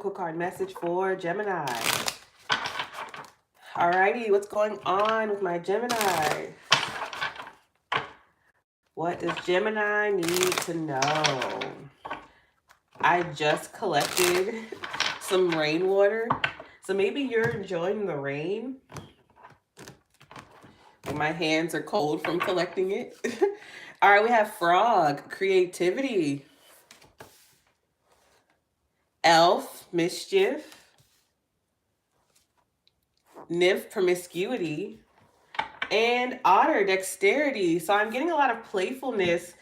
Oracle card message for Gemini. Alrighty, what's going on with my Gemini? What does Gemini need to know? I just collected some rainwater. So maybe you're enjoying the rain. My hands are cold from collecting it. All right, we have frog, creativity. Elf, mischief. Nymph, promiscuity. And otter, dexterity. So I'm getting a lot of playfulness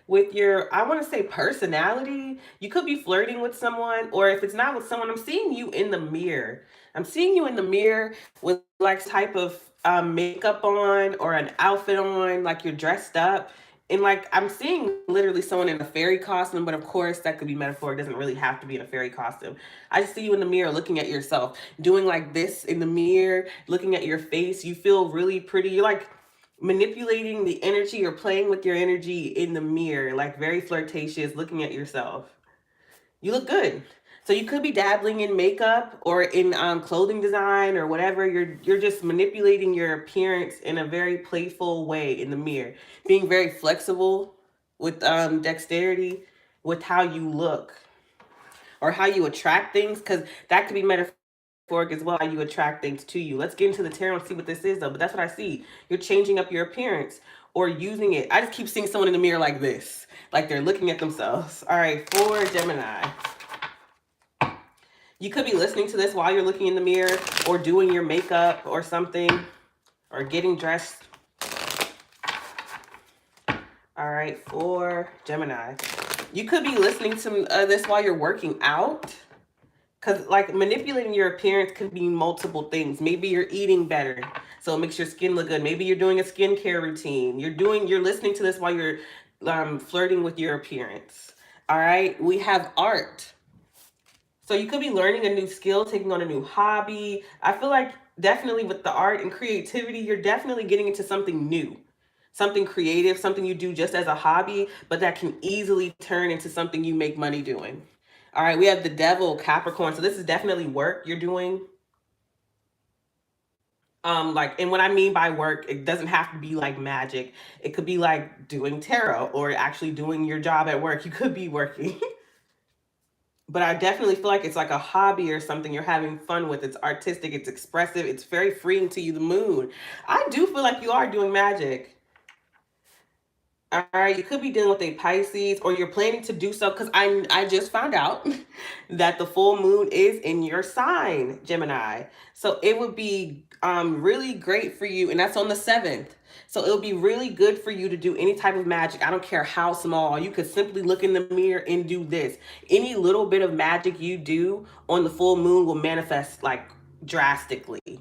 with your, I want to say, personality. You could be flirting with someone, or if it's not with someone, I'm seeing you in the mirror. I'm seeing you in the mirror with like type of makeup on or an outfit on, like you're dressed up. And like I'm seeing literally someone in a fairy costume, but of course that could be metaphor. It doesn't really have to be in a fairy costume. I just see you in the mirror looking at yourself, doing like this in the mirror, looking at your face. You feel really pretty. You're like manipulating the energy or playing with your energy in the mirror, like very flirtatious, looking at yourself. You look good. So you could be dabbling in makeup or in clothing design or whatever. You're just manipulating your appearance in a very playful way in the mirror, being very flexible with dexterity with how you look or how you attract things, because that could be metaphoric as well, how you attract things to you. Let's get into the tarot and see what this is though. But that's what I see. You're changing up your appearance or using it. I just keep seeing someone in the mirror like this, like they're looking at themselves. All right, for Gemini. You could be listening to this while you're looking in the mirror or doing your makeup or something or getting dressed. All right, for Gemini. You could be listening to this while you're working out. Because like manipulating your appearance could be multiple things. Maybe you're eating better, so it makes your skin look good. Maybe you're doing a skincare routine. You're listening to this while you're flirting with your appearance. All right, we have art. So you could be learning a new skill, taking on a new hobby. I feel like definitely with the art and creativity, you're definitely getting into something new, something creative, something you do just as a hobby, but that can easily turn into something you make money doing. All right, we have the devil, Capricorn. So this is definitely work you're doing. And what I mean by work, it doesn't have to be like magic. It could be like doing tarot or actually doing your job at work. You could be working. But I definitely feel like it's like a hobby or something you're having fun with. It's artistic, it's expressive, it's very freeing to you, the moon. I do feel like you are doing magic. All right, you could be dealing with a Pisces, or you're planning to do so, because I just found out that the full moon is in your sign, Gemini. So it would be really great for you, and that's on the 7th. So it'll be really good for you to do any type of magic. I don't care how small. You could simply look in the mirror and do this. Any little bit of magic you do on the full moon will manifest like drastically.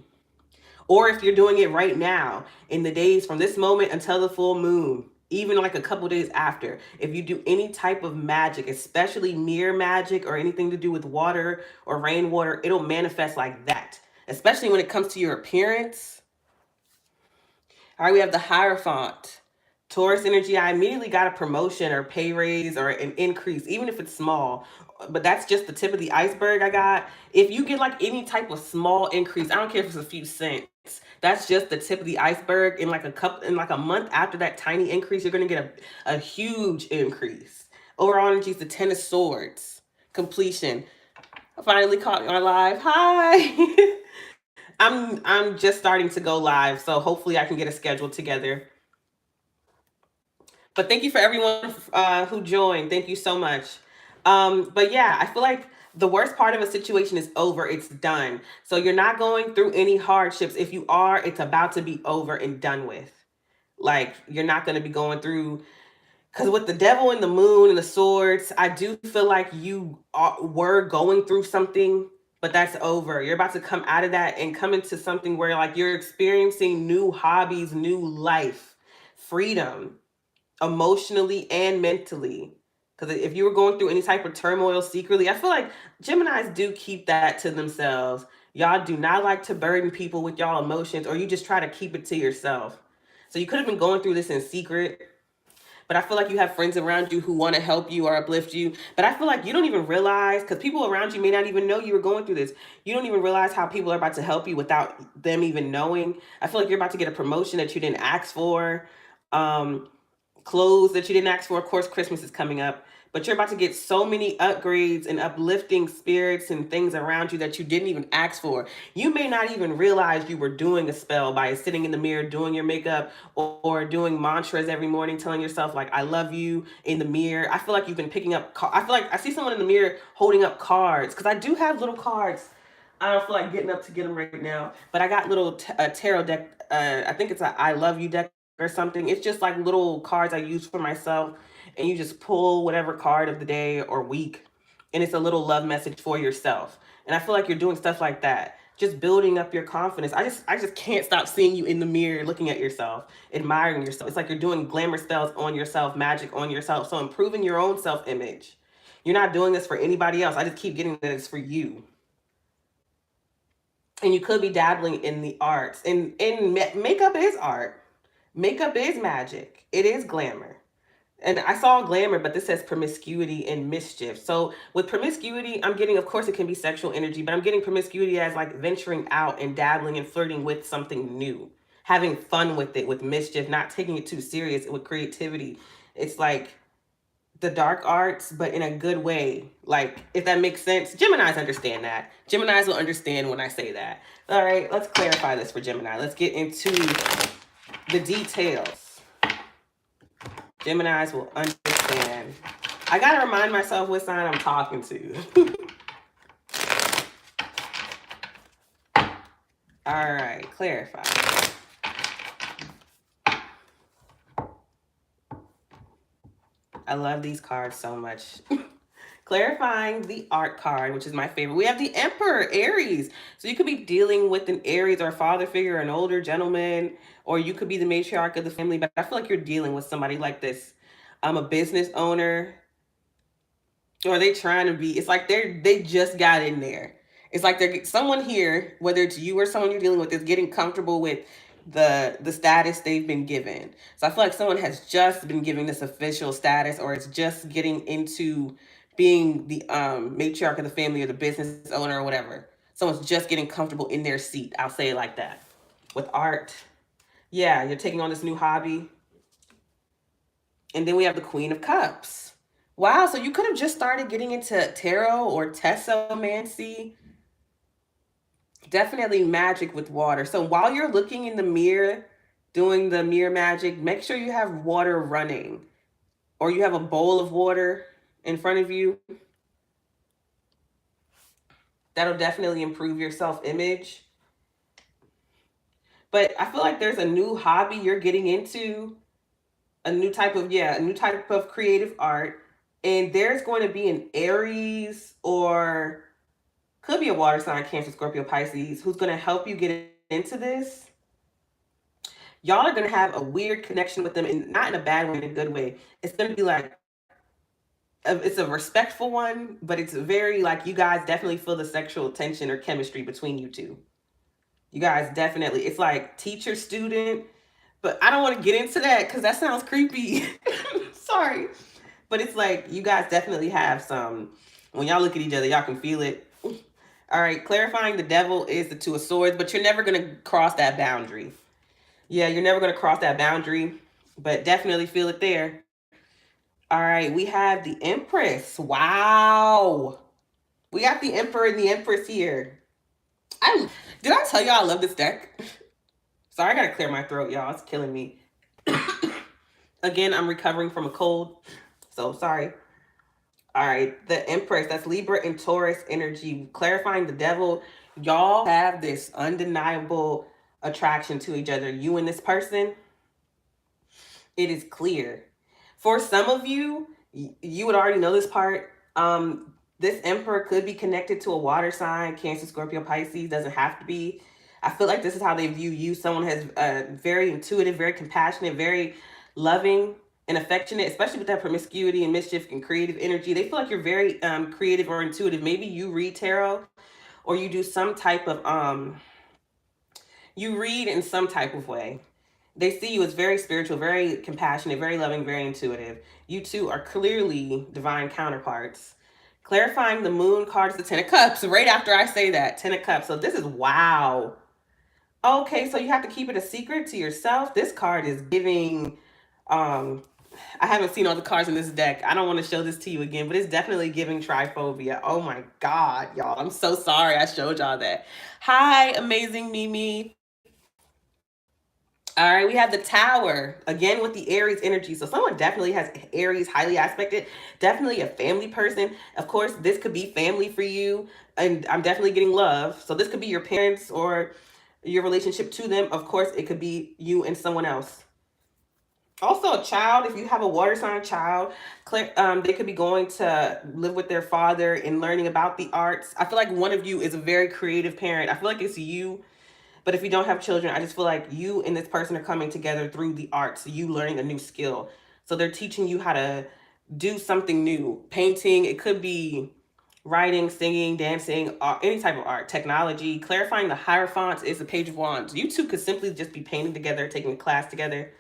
Or if you're doing it right now, in the days from this moment until the full moon, even like a couple days after, if you do any type of magic, especially mirror magic or anything to do with water or rainwater, it'll manifest like that, especially when it comes to your appearance. All right, we have the Hierophant. Taurus energy, I immediately got a promotion or pay raise or an increase, even if it's small. But that's just the tip of the iceberg I got. If you get like any type of small increase, I don't care if it's a few cents, that's just the tip of the iceberg. In like a month after that tiny increase, you're gonna get a huge increase. Overall energy is the Ten of Swords. Completion. I finally caught you on live. Hi. I'm just starting to go live, so hopefully I can get a schedule together. But thank you for everyone who joined. Thank you so much. But yeah, I feel like the worst part of a situation is over. It's done. So you're not going through any hardships. If you are, it's about to be over and done with. Like you're not going to be going through, because with the devil and the moon and the swords, I do feel like you were going through something, but that's over. You're about to come out of that and come into something where like you're experiencing new hobbies, new life, freedom, emotionally and mentally. Because if you were going through any type of turmoil secretly, I feel like Geminis do keep that to themselves. Y'all do not like to burden people with y'all emotions, or you just try to keep it to yourself. So you could have been going through this in secret, but I feel like you have friends around you who want to help you or uplift you. But I feel like you don't even realize, because people around you may not even know you were going through this. You don't even realize how people are about to help you without them even knowing. I feel like you're about to get a promotion that you didn't ask for. Um, Clothes that you didn't ask for. Of course, Christmas is coming up, but you're about to get so many upgrades and uplifting spirits and things around you that you didn't even ask for. You may not even realize you were doing a spell by sitting in the mirror, doing your makeup, or doing mantras every morning, telling yourself, like, I love you in the mirror. I feel like you've been picking up, I feel like I see someone in the mirror holding up cards, because I do have little cards. I don't feel like getting up to get them right now, but I got little tarot deck. I think it's a I love you deck or something. It's just like little cards I use for myself, and you just pull whatever card of the day or week, and it's a little love message for yourself. And I feel like you're doing stuff like that, just building up your confidence. I just can't stop seeing you in the mirror, looking at yourself, admiring yourself. It's like you're doing glamour spells on yourself, magic on yourself, so improving your own self-image. You're not doing this for anybody else. I just keep getting that it's for you. And you could be dabbling in the arts, and makeup is art. Makeup is magic. It is glamour. And I saw glamour, but this says promiscuity and mischief. So with promiscuity, I'm getting, of course, it can be sexual energy, but I'm getting promiscuity as like venturing out and dabbling and flirting with something new, having fun with it, with mischief, not taking it too serious, with creativity. It's like the dark arts, but in a good way. Like, if that makes sense. Geminis understand that. Geminis will understand when I say that. All right, let's clarify this for Gemini. Let's get into the details. Geminis will understand. I gotta remind myself what sign I'm talking to. All right, clarify. I love these cards so much. Clarifying the art card, which is my favorite. We have the Emperor, Aries. So you could be dealing with an Aries or a father figure, an older gentleman, or you could be the matriarch of the family. But I feel like you're dealing with somebody like this. I'm a business owner, or they trying to be. It's like they just got in there. It's like they're someone here, whether it's you or someone you're dealing with, is getting comfortable with the status they've been given. So I feel like someone has just been given this official status, or it's just getting into being the matriarch of the family or the business owner or whatever. Someone's just getting comfortable in their seat. I'll say it like that. With art, yeah, you're taking on this new hobby. And then we have the Queen of Cups. Wow, so you could have just started getting into tarot or tessomancy. Definitely magic with water. So while you're looking in the mirror, doing the mirror magic, make sure you have water running, or you have a bowl of water in front of you. That'll definitely improve your self-image. But I feel like there's a new hobby you're getting into, a new type of creative art. And there's going to be an Aries, or could be a water sign, Cancer, Scorpio, Pisces, who's going to help you get into this. Y'all are going to have a weird connection with them, and not in a bad way, in a good way. It's going to be like, it's a respectful one, but it's very like, you guys definitely feel the sexual tension or chemistry between you two. You guys definitely, it's like teacher student, but I don't want to get into that because that sounds creepy. Sorry. But it's like, you guys definitely have some, when y'all look at each other, y'all can feel it. All right, clarifying the devil is the Two of Swords, but you're never going to cross that boundary. Yeah, you're never going to cross that boundary, but definitely feel it there. All right, we have the Empress. Wow. We got the Emperor and the Empress here. Did I tell y'all I love this deck? Sorry, I got to clear my throat, y'all. It's killing me. Again, I'm recovering from a cold, so sorry. All right, the Empress, that's Libra and Taurus energy. Clarifying the devil, y'all have this undeniable attraction to each other. You and this person, it is clear. For some of you, you would already know this part. This Emperor could be connected to a water sign, Cancer, Scorpio, Pisces, doesn't have to be. I feel like this is how they view you. Someone has very intuitive, very compassionate, very loving and affectionate, especially with that promiscuity and mischief and creative energy. They feel like you're very creative or intuitive. Maybe you read tarot, or you do some type of, you read in some type of way. They see you as very spiritual, very compassionate, very loving, very intuitive. You two are clearly divine counterparts. Clarifying the moon card is the Ten of Cups. Right after I say that, Ten of Cups. So this is wow. Okay, so you have to keep it a secret to yourself. This card is giving um I haven't seen all the cards in this deck. I don't want to show this to you again, but it's definitely giving triphobia. Oh my God, y'all. I'm so sorry I showed y'all that. Hi, amazing Mimi. All right, we have the Tower again with the Aries energy. So someone definitely has Aries highly aspected, definitely a family person. Of course, this could be family for you, and I'm definitely getting love. So this could be your parents or your relationship to them. Of course, it could be you and someone else. Also, a child, if you have a water sign child, they could be going to live with their father and learning about the arts. I feel like one of you is a very creative parent. I feel like it's you. But if you don't have children, I just feel like you and this person are coming together through the arts, you learning a new skill. So they're teaching you how to do something new. Painting, it could be writing, singing, dancing, any type of art, technology. Clarifying the Hierophants is the Page of Wands. You two could simply just be painting together, taking a class together.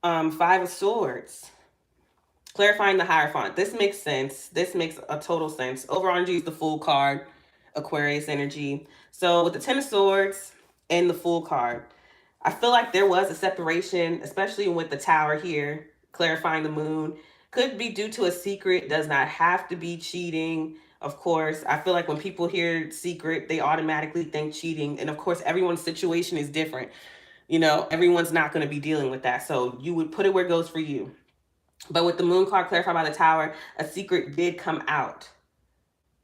Five of Swords. Clarifying the Hierophant. This makes sense. This makes a total sense. Overall energy is the Fool card, Aquarius energy. So with the Ten of Swords and the Fool card, I feel like there was a separation, especially with the Tower here, clarifying the Moon. Could be due to a secret, does not have to be cheating. Of course, I feel like when people hear secret, they automatically think cheating. And of course, everyone's situation is different. You know, everyone's not going to be dealing with that. So you would put it where it goes for you. But with the Moon card clarified by the Tower, a secret did come out.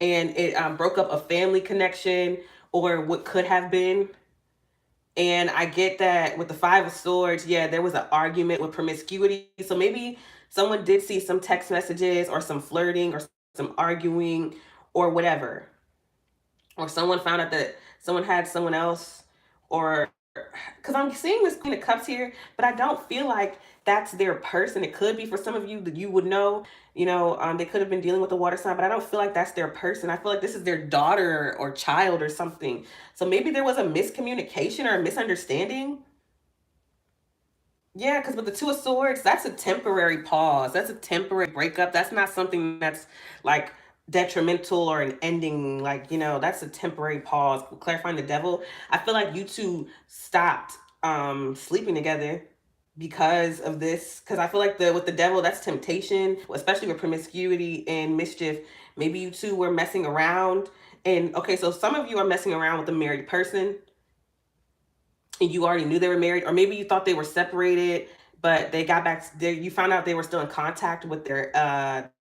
And it broke up a family connection or what could have been. And I get that with the Five of Swords, yeah, there was an argument with promiscuity. So maybe someone did see some text messages or some flirting or some arguing or whatever. Or someone found out that someone had someone else, or because I'm seeing this Queen of Cups here, but I don't feel like that's their person. It could be for some of you that you would know, they could have been dealing with the water sign, but I don't feel like that's their person. I feel like this is their daughter or child or something. So maybe there was a miscommunication or a misunderstanding. Yeah, because with the Two of Swords, that's a temporary pause. That's a temporary breakup. That's not something that's like detrimental or an ending. Like, that's a temporary pause. Clarifying the Devil, I feel like you two stopped sleeping together because of this. Because I feel like with the Devil, that's temptation, especially with promiscuity and mischief. Maybe you two were messing around. And okay, so some of you are messing around with a married person and you already knew they were married, or maybe you thought they were separated, but they got back there. You found out they were still in contact with their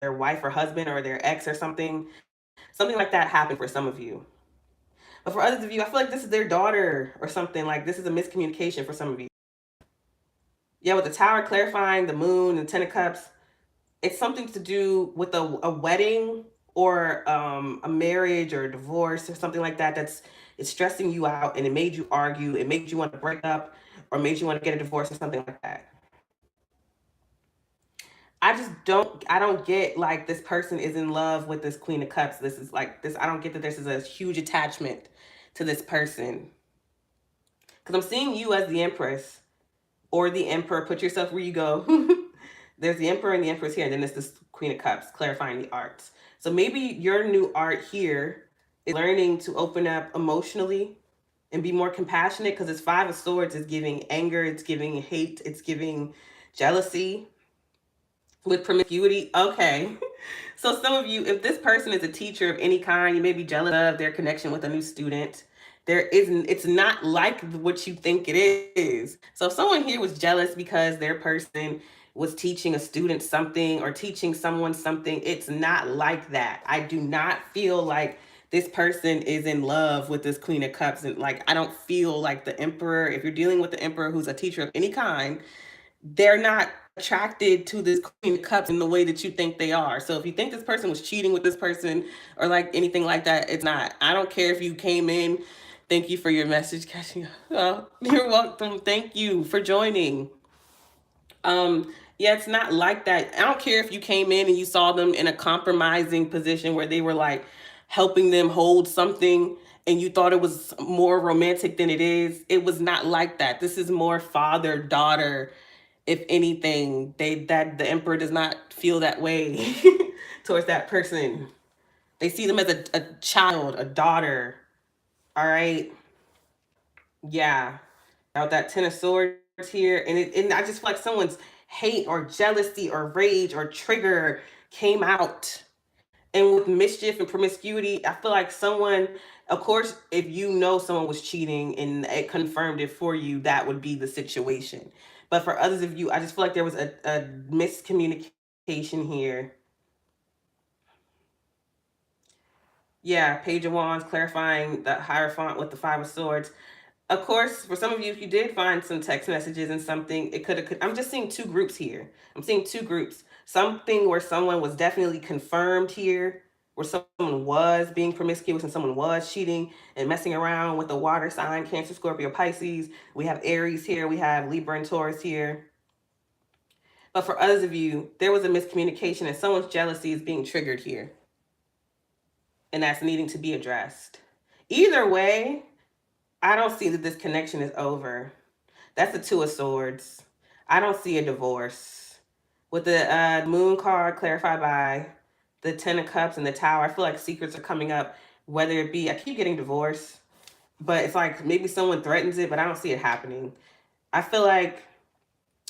wife or husband or their ex or something. Something like that happened for some of you. But for others of you, I feel like this is their daughter or something. Like this is a miscommunication for some of you. Yeah, with the Tower clarifying the Moon and Ten of Cups, it's something to do with a wedding or a marriage or a divorce or something like that. It's stressing you out and it made you argue. It made you want to break up or made you want to get a divorce or something like that. I don't get like this person is in love with this Queen of Cups. This is like this. I don't get that this is a huge attachment to this person. Because I'm seeing you as the Empress or the Emperor. Put yourself where you go. There's the Emperor and the Empress here, and then there's this Queen of Cups, clarifying the arts. So maybe your new art here is learning to open up emotionally and be more compassionate, because it's Five of Swords is giving anger, it's giving hate, it's giving jealousy. With promiscuity, okay. So some of you, if this person is a teacher of any kind, you may be jealous of their connection with a new student. It's not like what you think it is. So if someone here was jealous because their person was teaching a student something or teaching someone something, it's not like that. I do not feel like this person is in love with this Queen of Cups. And like, I don't feel like the Emperor, if you're dealing with the Emperor who's a teacher of any kind, they're not attracted to this Queen of Cups in the way that you think they are. So if you think this person was cheating with this person or like anything like that, it's not. I don't care if you came in. Thank you for your message, catching up. Oh, you're welcome. Thank you for joining. Yeah, it's not like that. I don't care if you came in and you saw them in a compromising position where they were like helping them hold something and you thought it was more romantic than it is. It was not like that. This is more father daughter. If anything, that the emperor does not feel that way towards that person. They see them as a child, a daughter. All right. Yeah. Now that 10 of swords here, and I just feel like someone's hate or jealousy or rage or trigger came out. And with mischief and promiscuity, I feel like someone, of course, if you know someone was cheating and it confirmed it for you, that would be the situation. But for others of you, I just feel like there was a miscommunication here. Yeah, Page of Wands, clarifying the Hierophant with the Five of Swords. Of course, for some of you, if you did find some text messages and something, it could have, I'm just seeing two groups here. I'm seeing two groups. Something where someone was definitely confirmed here, where someone was being promiscuous and someone was cheating and messing around with the water sign, Cancer, Scorpio, Pisces. We have Aries here. We have Libra and Taurus here. But for others of you, there was a miscommunication and someone's jealousy is being triggered here. And that's needing to be addressed. Either way, I don't see that this connection is over. That's the Two of Swords. I don't see a divorce. With the Moon card clarified by the Ten of Cups and the Tower, I feel like secrets are coming up, whether it be, I keep getting divorced, but it's like maybe someone threatens it, but I don't see it happening. I feel like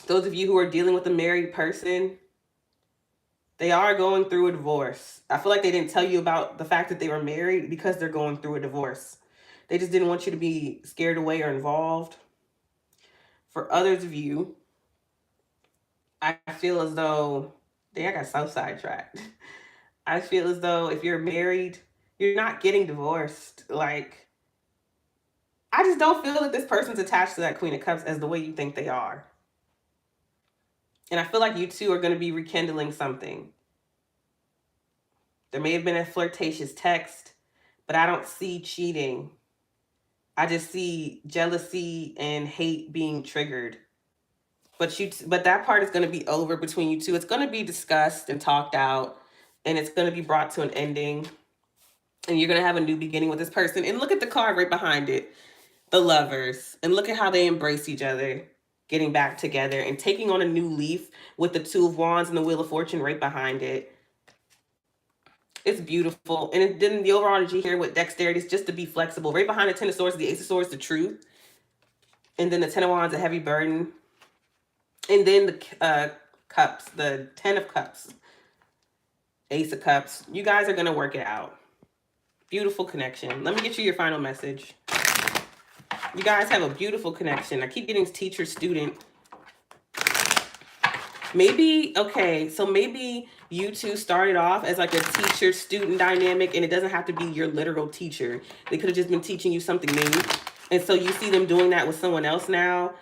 those of you who are dealing with a married person, they are going through a divorce. I feel like they didn't tell you about the fact that they were married because they're going through a divorce. They just didn't want you to be scared away or involved. For others of you, I feel as though, dang, I got so sidetracked. I feel as though if you're married, you're not getting divorced. Like, I just don't feel that this person's attached to that Queen of Cups as the way you think they are. And I feel like you two are going to be rekindling something. There may have been a flirtatious text, but I don't see cheating. I just see jealousy and hate being triggered. But that part is going to be over between you two. It's going to be discussed and talked out, and it's going to be brought to an ending. And you're going to have a new beginning with this person. And look at the card right behind it, the Lovers. And look at how they embrace each other, getting back together and taking on a new leaf with the Two of Wands and the Wheel of Fortune right behind it. It's beautiful. And then the overall energy here with dexterity is just to be flexible. Right behind the Ten of Swords, the Ace of Swords, the Truth. And then the Ten of Wands, a heavy burden. And then the Cups, the Ten of Cups, Ace of Cups. You guys are going to work it out. Beautiful connection. Let me get you your final message. You guys have a beautiful connection. I keep getting teacher student. Maybe, okay, so maybe you two started off as like a teacher student dynamic, and it doesn't have to be your literal teacher. They could have just been teaching you something new. And so you see them doing that with someone else now,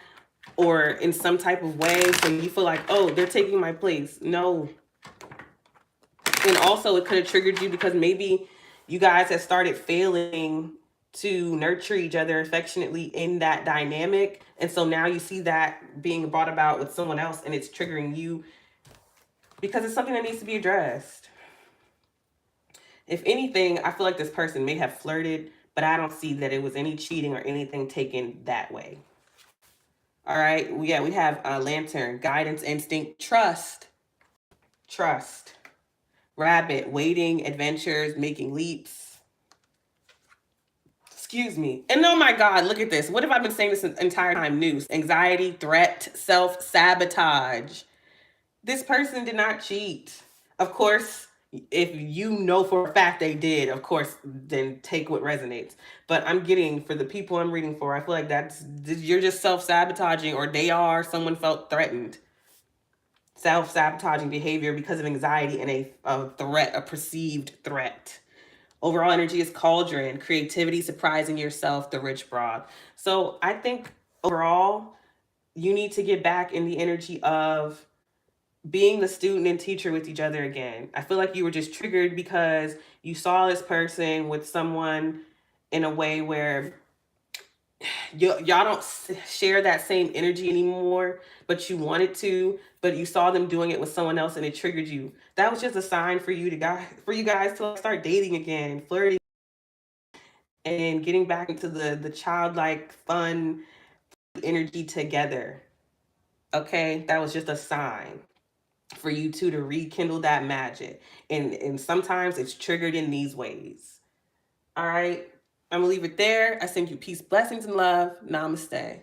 or in some type of way. So you feel like, oh, they're taking my place. No. And also it could have triggered you because maybe you guys have started failing to nurture each other affectionately in that dynamic. And so now you see that being brought about with someone else, and it's triggering you because it's something that needs to be addressed. If anything, I feel like this person may have flirted, but I don't see that it was any cheating or anything taken that way. All right. We have a Lantern, guidance, instinct, trust, Rabbit, waiting, adventures, making leaps. Excuse me. And oh my God, look at this. What have I been saying this entire time? News, anxiety, threat, self-sabotage. This person did not cheat. Of course, if you know for a fact they did, of course, then take what resonates. But I'm getting, for the people I'm reading for, I feel like you're just self-sabotaging, or someone felt threatened. Self-sabotaging behavior because of anxiety and a threat, a perceived threat. Overall energy is cauldron, creativity, surprising yourself, the rich broad. So I think overall, you need to get back in the energy of being the student and teacher with each other again. I feel like you were just triggered because you saw this person with someone in a way where y'all don't share that same energy anymore, but you wanted to, but you saw them doing it with someone else and it triggered you. That was just a sign for you guys to start dating again, flirting, and getting back into the childlike fun energy together. Okay, that was just a sign for you two to rekindle that magic. And sometimes it's triggered in these ways. All right, I'm gonna leave it there. I send you peace, blessings, and love. Namaste.